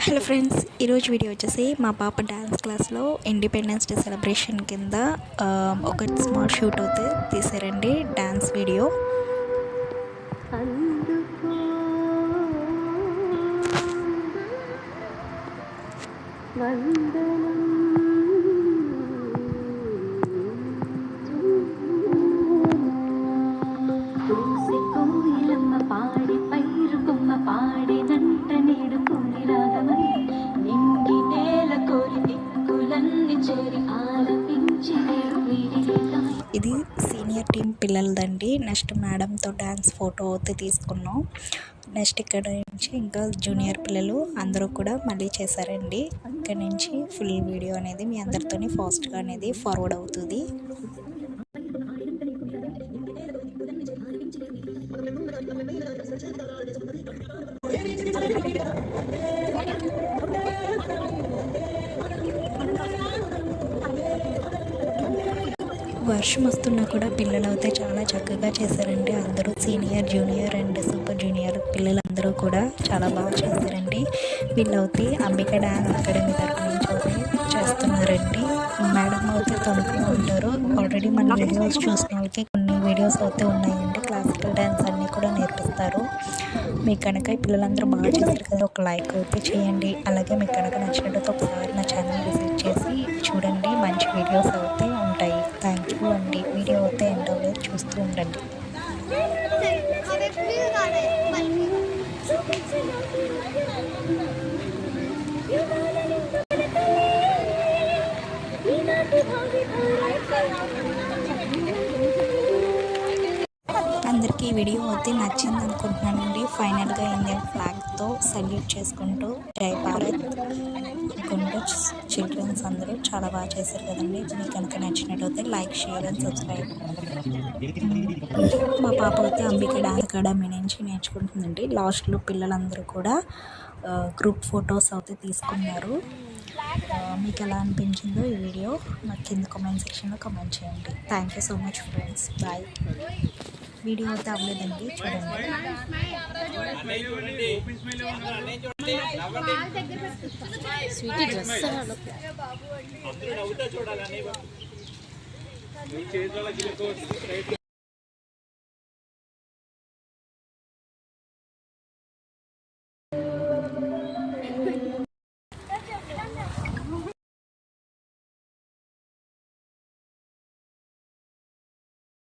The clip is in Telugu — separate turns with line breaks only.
హలో ఫ్రెండ్స్, ఈరోజు వీడియో వచ్చేసి మా పాప డ్యాన్స్ క్లాస్లో ఇండిపెండెన్స్ డే సెలబ్రేషన్ కింద ఒక స్మాల్ షూట్ అయితే తీసారండి. Dance video. ఇది సీనియర్ టీం పిల్లలదండి. నెక్స్ట్ మేడంతో డ్యాన్స్ ఫోటో అయితే తీసుకున్నాం. నెక్స్ట్ ఇక్కడ నుంచి ఇంకా జూనియర్ పిల్లలు అందరూ కూడా మళ్ళీ చేశారండి. ఇక్కడ నుంచి ఫుల్ వీడియో అనేది మీ అందరితోని ఫాస్ట్గా అనేది ఫార్వర్డ్ అవుతుంది. వర్షం వస్తున్నా కూడా పిల్లలు అయితే చాలా చక్కగా చేశారండి. అందరూ senior, junior and super junior పిల్లలందరూ కూడా చాలా బాగా చేశారండి. వీళ్ళైతే అంబిక డ్యాన్స్ అకాడమీ తరఫు నుంచి అయితే చేస్తున్నారండి. మేడం అయితే తణుకులో ఉంటారు. ఆల్రెడీ మన వీడియోస్ చూసిన వాళ్ళకి కొన్ని వీడియోస్ అయితే ఉన్నాయండి. క్లాసికల్ డ్యాన్స్ అన్నీ కూడా నేర్పిస్తారు. మీకు కనుక ఈ పిల్లలందరూ బాగా చేశారు కదా, ఒక లైక్ అయితే చేయండి. అలాగే మీకు కనుక నచ్చినట్లయితే ఒకసారి నా ఛానల్ విజిట్ చేసి చూడండి. మంచి వీడియోస్ అయితే ఉంటాయి. థ్యాంక్ యూ అండి. వీడియో అయితే ఎండ్ అవ్వలేదు, చూస్తూ ఉండండి. అందరికీ ఈ వీడియో అయితే నచ్చింది అనుకుంటున్నానండి. ఫైనల్గా ఇండియన్ ఫ్లాగ్తో సల్యూట్ చేసుకుంటూ జై భారత్ అనుకుంటూ చిల్డ్రన్స్ అందరూ చాలా బాగా చేశారు కదండి. మీకు కనుక నచ్చినట్లయితే లైక్, షేర్ అండ్ సబ్స్క్రైబ్. మా పాప అయితే అంబిక డాన్స్ అకాడమీ నుంచి నేర్చుకుంటుందండి. లాస్ట్లో పిల్లలందరూ కూడా గ్రూప్ ఫొటోస్ అయితే తీసుకున్నారు. మీకు ఎలా అనిపించిందో ఈ వీడియో నాకు కింద కామెంట్ సెక్షన్లో కామెంట్ చేయండి. Thank you so much friends. Bye. Video అయితే అవ్వలేదండి, చూడండి.